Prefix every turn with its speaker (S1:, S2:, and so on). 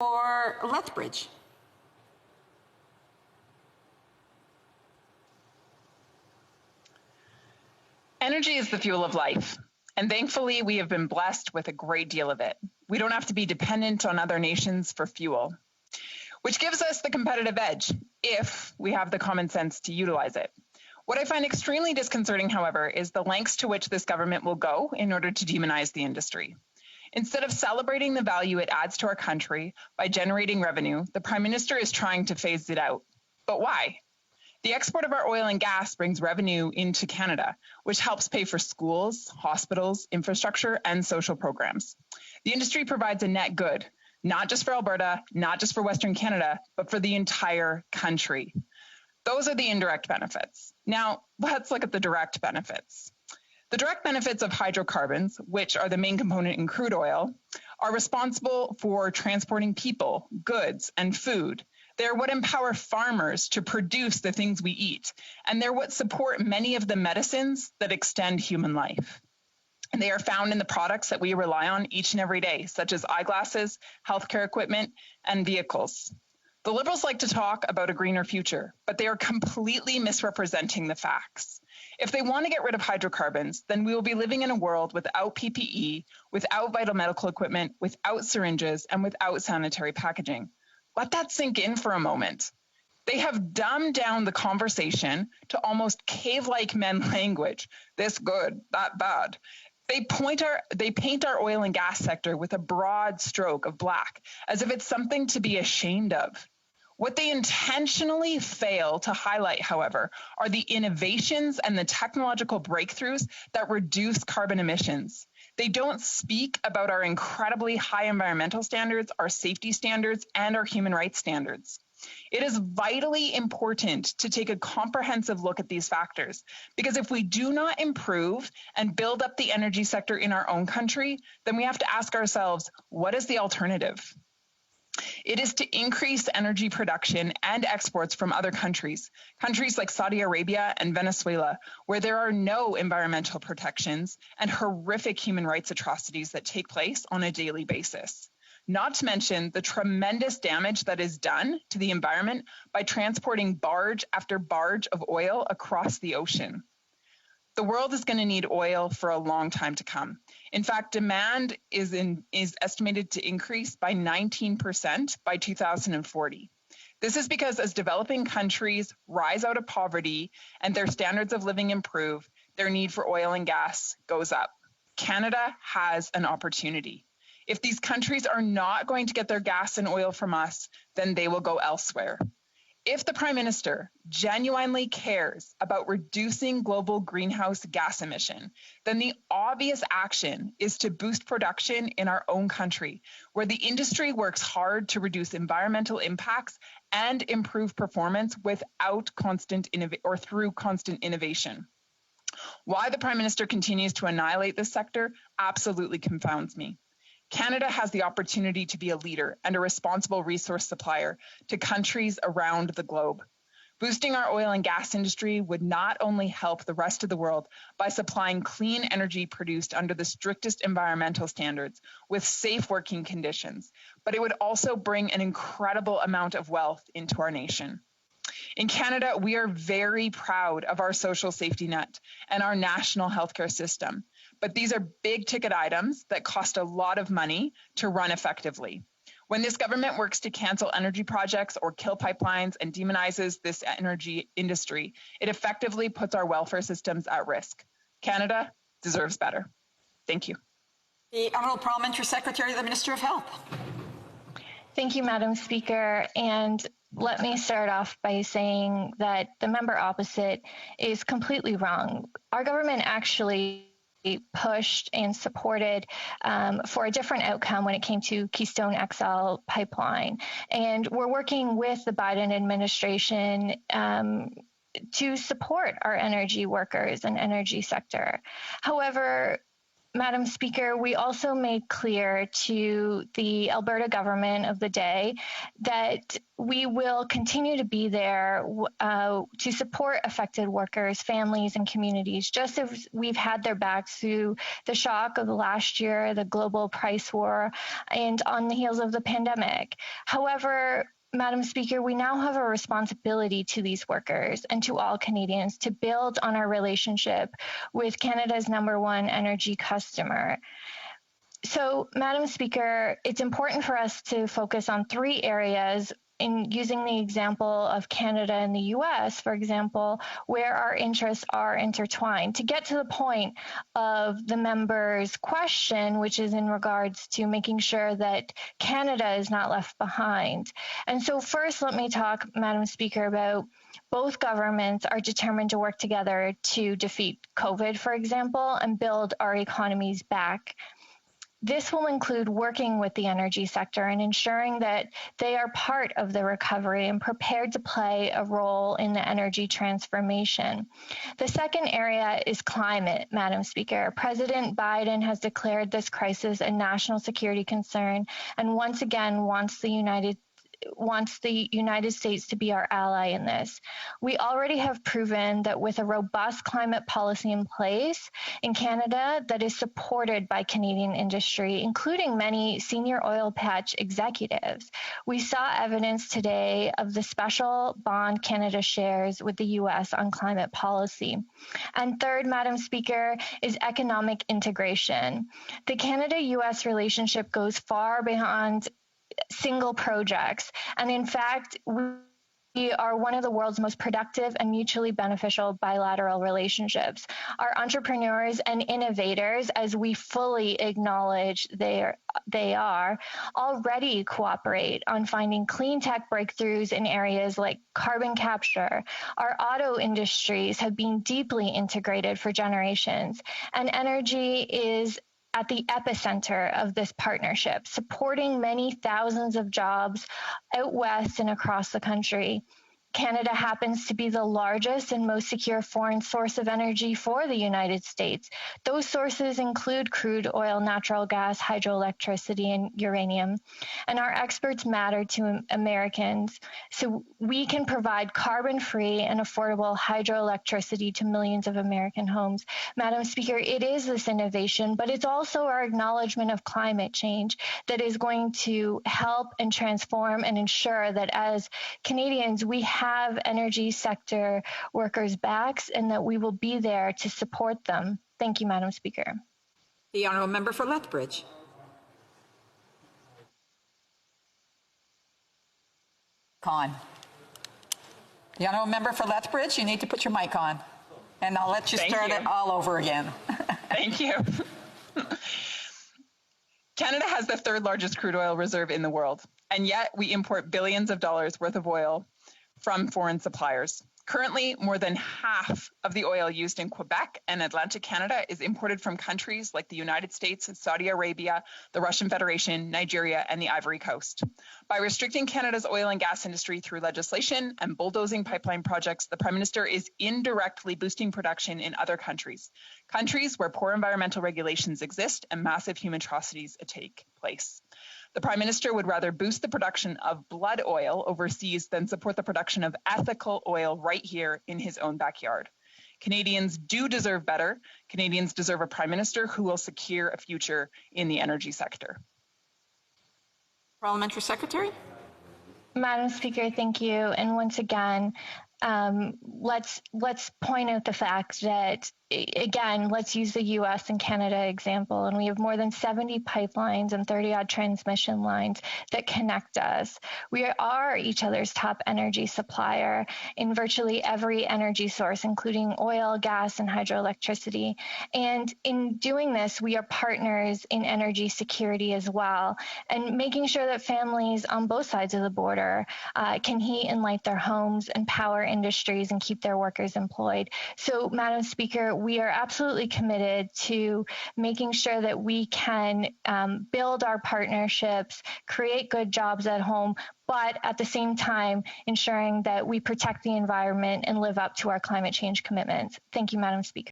S1: for Lethbridge.
S2: Energy is the fuel of life, and thankfully we have been blessed with a great deal of it. We don't have to be dependent on other nations for fuel, which gives us the competitive edge if we have the common sense to utilize it. What I find extremely disconcerting, however, is the lengths to which this government will go in order to demonize the industry. Instead of celebrating the value it adds to our country by generating revenue, the Prime Minister is trying to phase it out. But why? The export of our oil and gas brings revenue into Canada, which helps pay for schools, hospitals, infrastructure, and social programs. The industry provides a net good, not just for Alberta, not just for Western Canada, but for the entire country. Those are the indirect benefits. Now, let's look at the direct benefits. The direct benefits of hydrocarbons, which are the main component in crude oil, are responsible for transporting people, goods, and food. They're what empower farmers to produce the things we eat, and they're what support many of the medicines that extend human life. And they are found in the products that we rely on each and every day, such as eyeglasses, healthcare equipment, and vehicles. The Liberals like to talk about a greener future, but they are completely misrepresenting the facts. If they want to get rid of hydrocarbons, then we will be living in a world without PPE, without vital medical equipment, without syringes, and without sanitary packaging. Let that sink in for a moment. They have dumbed down the conversation to almost cave-like men language. This good, that bad. They paint our oil and gas sector with a broad stroke of black, as if it's something to be ashamed of. What they intentionally fail to highlight, however, are the innovations and the technological breakthroughs that reduce carbon emissions. They don't speak about our incredibly high environmental standards, our safety standards, and our human rights standards. It is vitally important to take a comprehensive look at these factors, because if we do not improve and build up the energy sector in our own country, then we have to ask ourselves, what is the alternative? It is to increase energy production and exports from other countries like Saudi Arabia and Venezuela, where there are no environmental protections and horrific human rights atrocities that take place on a daily basis. Not to mention the tremendous damage that is done to the environment by transporting barge after barge of oil across the ocean. The world is going to need oil for a long time to come. In fact, demand is estimated to increase by 19% by 2040. This is because as developing countries rise out of poverty and their standards of living improve, their need for oil and gas goes up. Canada has an opportunity. If these countries are not going to get their gas and oil from us, then they will go elsewhere. If the Prime Minister genuinely cares about reducing global greenhouse gas emission, then the obvious action is to boost production in our own country, where the industry works hard to reduce environmental impacts and improve performance without through constant innovation. Why the Prime Minister continues to annihilate this sector absolutely confounds me. Canada has the opportunity to be a leader and a responsible resource supplier to countries around the globe. Boosting our oil and gas industry would not only help the rest of the world by supplying clean energy produced under the strictest environmental standards with safe working conditions, but it would also bring an incredible amount of wealth into our nation. In Canada, we are very proud of our social safety net and our national healthcare system. But these are big ticket items that cost a lot of money to run effectively. When this government works to cancel energy projects or kill pipelines and demonizes this energy industry, it effectively puts our welfare systems at risk. Canada deserves better. Thank you.
S1: The Honourable Parliamentary Secretary, the Minister of Health.
S3: Thank you, Madam Speaker. And let me start off by saying that the member opposite is completely wrong. Our government actually pushed and supported for a different outcome when it came to Keystone XL pipeline. And we're working with the Biden administration to support our energy workers and energy sector. However, Madam Speaker, we also made clear to the Alberta government of the day that we will continue to be there to support affected workers, families, and communities, just as we've had their backs through the shock of the last year, the global price war, and on the heels of the pandemic. However, Madam Speaker, we now have a responsibility to these workers and to all Canadians to build on our relationship with Canada's #1 energy customer. So, Madam Speaker, it's important for us to focus on 3 areas in using the example of Canada and the US, for example, where our interests are intertwined. To get to the point of the member's question, which is in regards to making sure that Canada is not left behind. And so first, let me talk, Madam Speaker, about both governments are determined to work together to defeat COVID, for example, and build our economies back. This will include working with the energy sector and ensuring that they are part of the recovery and prepared to play a role in the energy transformation. The second area is climate, Madam Speaker. President Biden has declared this crisis a national security concern and once again wants the United States to be our ally in this. We already have proven that with a robust climate policy in place in Canada that is supported by Canadian industry, including many senior oil patch executives. We saw evidence today of the special bond Canada shares with the US on climate policy. And third, Madam Speaker, is economic integration. The Canada-US relationship goes far beyond single projects. And in fact, we are one of the world's most productive and mutually beneficial bilateral relationships. Our entrepreneurs and innovators, as we fully acknowledge they are, already cooperate on finding clean tech breakthroughs in areas like carbon capture. Our auto industries have been deeply integrated for generations, and energy is at the epicenter of this partnership, supporting many thousands of jobs out west and across the country. Canada happens to be the largest and most secure foreign source of energy for the United States. Those sources include crude oil, natural gas, hydroelectricity, and uranium. And our experts matter to Americans, so we can provide carbon-free and affordable hydroelectricity to millions of American homes. Madam Speaker, it is this innovation, but it's also our acknowledgement of climate change that is going to help and transform and ensure that as Canadians, we have energy sector workers' backs and that we will be there to support them. Thank you, Madam Speaker.
S1: The honourable member for Lethbridge. The honourable member for Lethbridge, you need to put your mic on. And I'll let you start it all over again.
S2: Thank you. Canada has the 3rd largest crude oil reserve in the world, and yet we import billions of dollars worth of oil from foreign suppliers. Currently, more than half of the oil used in Quebec and Atlantic Canada is imported from countries like the United States, Saudi Arabia, the Russian Federation, Nigeria, and the Ivory Coast. By restricting Canada's oil and gas industry through legislation and bulldozing pipeline projects, the Prime Minister is indirectly boosting production in other countries where poor environmental regulations exist and massive human atrocities take place. The Prime Minister would rather boost the production of blood oil overseas than support the production of ethical oil right here in his own backyard. Canadians do deserve better. Canadians deserve a Prime Minister who will secure a future in the energy sector.
S1: Parliamentary Secretary.
S3: Madam Speaker, thank you. And once again, let's point out the fact that, again, let's use the US and Canada example, and we have more than 70 pipelines and 30-odd transmission lines that connect us. We are each other's top energy supplier in virtually every energy source, including oil, gas, and hydroelectricity. And in doing this, we are partners in energy security as well, and making sure that families on both sides of the border can heat and light their homes and power industries and keep their workers employed. So, Madam Speaker, we are absolutely committed to making sure that we can build our partnerships, create good jobs at home, but at the same time, ensuring that we protect the environment and live up to our climate change commitments. Thank you, Madam Speaker.